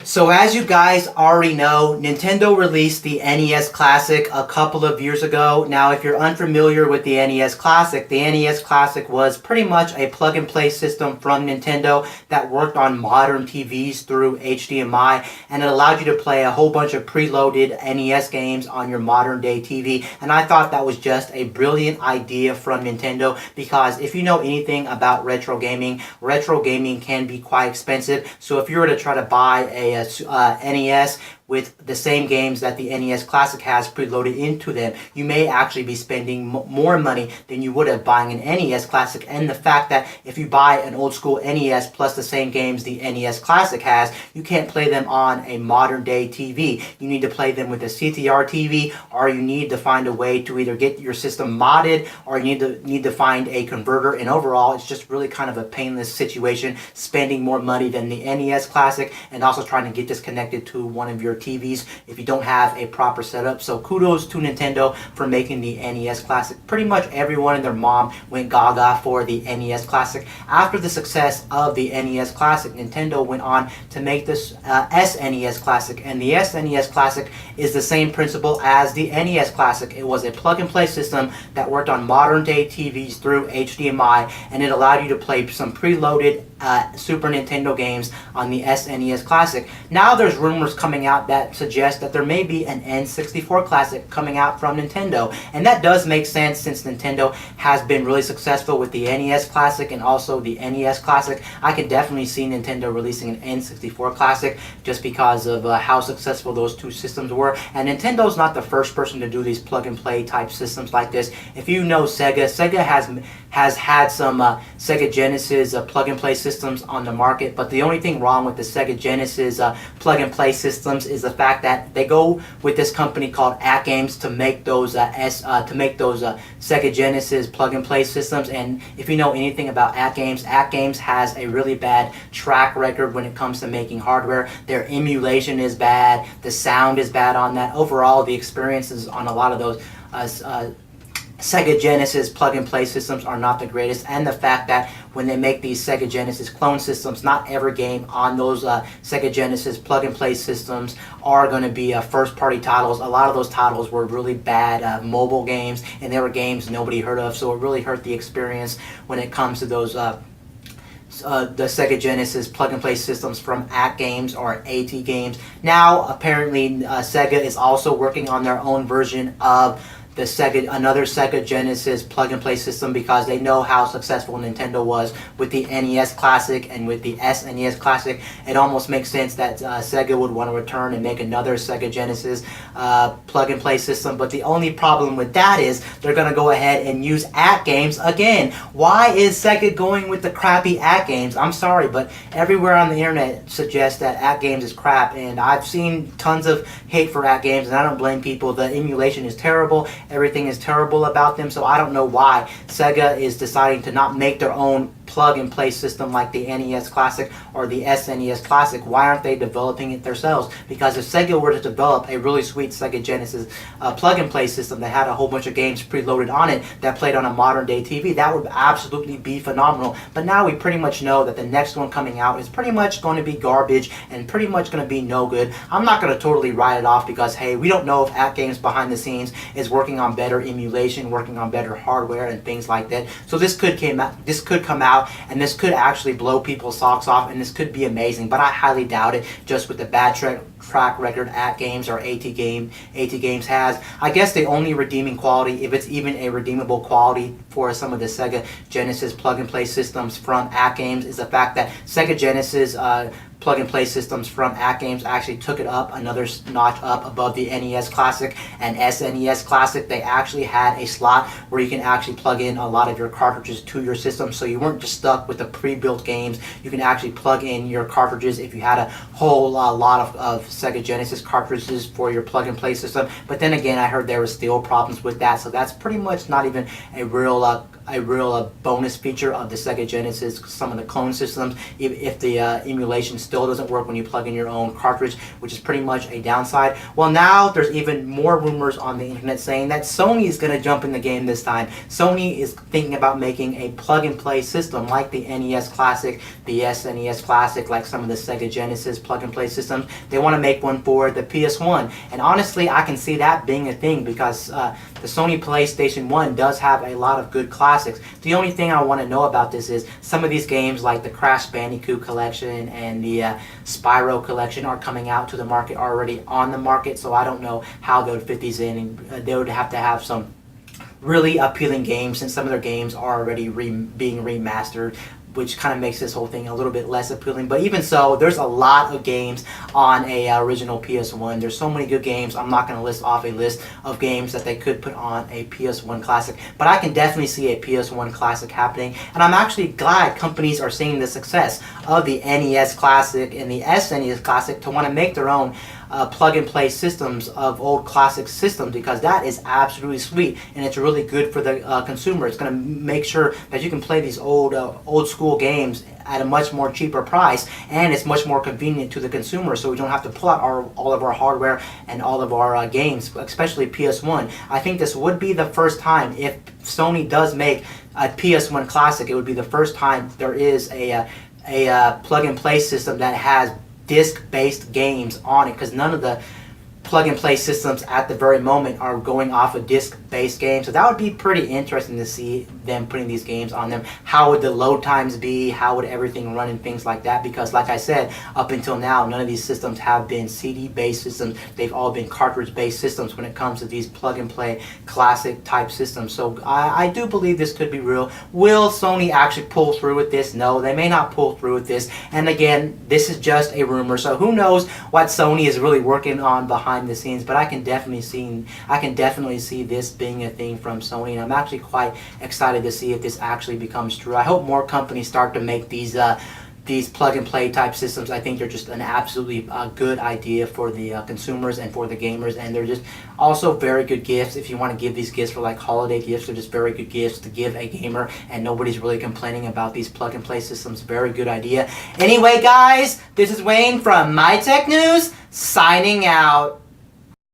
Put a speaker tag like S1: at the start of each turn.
S1: So as you guys already know, Nintendo released the NES Classic a couple of years ago. Now, if you're unfamiliar with the NES Classic was pretty much a plug-and-play system from Nintendo that worked on modern TVs through HDMI, and it allowed you to play a whole bunch of preloaded NES games on your modern-day TV. And I thought that was just a brilliant idea from Nintendo, because if you know anything about retro gaming can be quite expensive. So if you were to try to buy a NES with the same games that the NES Classic has preloaded into them, you may actually be spending more money than you would have buying an NES Classic. And the fact that if you buy an old school NES plus the same games the NES Classic has, you can't play them on a modern day TV. You need to play them with a CTR TV, or you need to find a way to either get your system modded, or you need to find a converter. And overall, it's just really kind of a painless situation, spending more money than the NES Classic, and also trying to get this connected to one of your TVs if you don't have a proper setup. So kudos to Nintendo for making the NES Classic. Pretty much everyone and their mom went gaga for the NES Classic. After the success of the NES Classic, Nintendo went on to make this SNES Classic, and the SNES Classic is the same principle as the NES Classic. It was a plug-and-play system that worked on modern-day TVs through HDMI, and it allowed you to play some preloaded Super Nintendo games on the SNES Classic. Now there's rumors coming out that suggest that there may be an N64 Classic coming out from Nintendo, and that does make sense since Nintendo has been really successful with the NES Classic and also the NES Classic. I could definitely see Nintendo releasing an N64 Classic just because of how successful those two systems were. And Nintendo's not the first person to do these plug-and-play type systems like this. If you know Sega has had some Sega Genesis plug-and-play systems on the market, but the only thing wrong with the Sega Genesis plug-and-play systems is the fact that they go with this company called AtGames to make those Sega Genesis plug-and-play systems. And if you know anything about AtGames has a really bad track record when it comes to making hardware. Their emulation is bad, the sound is bad on that. Overall, the experiences on a lot of those Sega Genesis plug-and-play systems are not the greatest, and the fact that when they make these Sega Genesis clone systems, not every game on those Sega Genesis plug-and-play systems are going to be first-party titles. A lot of those titles were really bad mobile games, and they were games nobody heard of, so it really hurt the experience when it comes to those the Sega Genesis plug-and-play systems from AtGames or AtGames. Now, apparently, Sega is also working on their own version of another Sega Genesis plug-and-play system, because they know how successful Nintendo was with the NES Classic and with the SNES Classic. It almost makes sense that Sega would want to return and make another Sega Genesis plug-and-play system. But the only problem with that is they're going to go ahead and use AtGames again. Why is Sega going with the crappy AtGames? I'm sorry, but everywhere on the internet suggests that AtGames is crap, and I've seen tons of hate for AtGames, and I don't blame people. The emulation is terrible. Everything is terrible about them, so I don't know why Sega is deciding to not make their own plug-and-play system like the NES Classic or the SNES Classic. Why aren't they developing it themselves? Because if Sega were to develop a really sweet Sega Genesis plug-and-play system that had a whole bunch of games preloaded on it that played on a modern-day TV, that would absolutely be phenomenal. But now we pretty much know that the next one coming out is pretty much going to be garbage and pretty much going to be no good. I'm not going to totally write it off because, hey, we don't know if AtGames behind the scenes is working on better emulation, working on better hardware and things like that. So this could come out, and this could actually blow people's socks off, and this could be amazing, but I highly doubt it, just with the bad track record AtGames or AtGames has. I guess the only redeeming quality, if it's even a redeemable quality for some of the Sega Genesis plug-and-play systems from AtGames, is the fact that Sega Genesis plug-and-play systems from AtGames actually took it up another notch up above the NES Classic and SNES Classic. They actually had a slot where you can actually plug in a lot of your cartridges to your system, so you weren't just stuck with the pre-built games. You can actually plug in your cartridges if you had a whole lot of Sega Genesis cartridges for your plug-and-play system. But then again, I heard there were still problems with that, so that's pretty much not even a real a real bonus feature of the Sega Genesis, some of the clone systems, if the emulation still doesn't work when you plug in your own cartridge, which is pretty much a downside. Well, now there's even more rumors on the internet saying that Sony is going to jump in the game this time. Sony is thinking about making a plug-and-play system like the NES Classic, the SNES Classic, like some of the Sega Genesis plug-and-play systems. They want to make one for the PS1, and honestly, I can see that being a thing because the Sony PlayStation 1 does have a lot of good classics. The only thing I want to know about this is some of these games like the Crash Bandicoot Collection and the Spyro Collection are coming out to the market, already on the market, so I don't know how they would fit these in. And they would have to have some really appealing games since some of their games are already being remastered, which kind of makes this whole thing a little bit less appealing. But even so, there's a lot of games on a original PS1. There's so many good games. I'm not going to list off a list of games that they could put on a PS1 Classic, but I can definitely see a PS1 Classic happening, and I'm actually glad companies are seeing the success of the NES Classic and the SNES Classic to want to make their own plug-and-play systems of old classic systems, because that is absolutely sweet, and it's really good for the consumer. It's going to make sure that you can play these old school games at a much more cheaper price, and it's much more convenient to the consumer, so we don't have to pull out all of our hardware and all of our games, especially PS1. I think this would be the first time, if Sony does make a PS1 Classic, it would be the first time there is a plug-and-play system that has disc-based games on it, because none of the plug-and-play systems at the very moment are going off of disc-based games. So that would be pretty interesting to see them putting these games on them. How would the load times be? How would everything run and things like that? Because like I said, up until now, none of these systems have been CD-based systems. They've all been cartridge-based systems when it comes to these plug-and-play classic-type systems. So I do believe this could be real. Will Sony actually pull through with this? No, they may not pull through with this. And again, this is just a rumor, so who knows what Sony is really working on behind the scenes, but I can definitely see this being a thing from Sony, and I'm actually quite excited to see if this actually becomes true. I hope more companies start to make these plug-and-play type systems. I think they're just an absolutely good idea for the consumers and for the gamers, and they're just also very good gifts. If you want to give these gifts for like holiday gifts, they're just very good gifts to give a gamer, and nobody's really complaining about these plug-and-play systems. Very good idea. Anyway, guys, this is Wayne from My Tech News, signing out.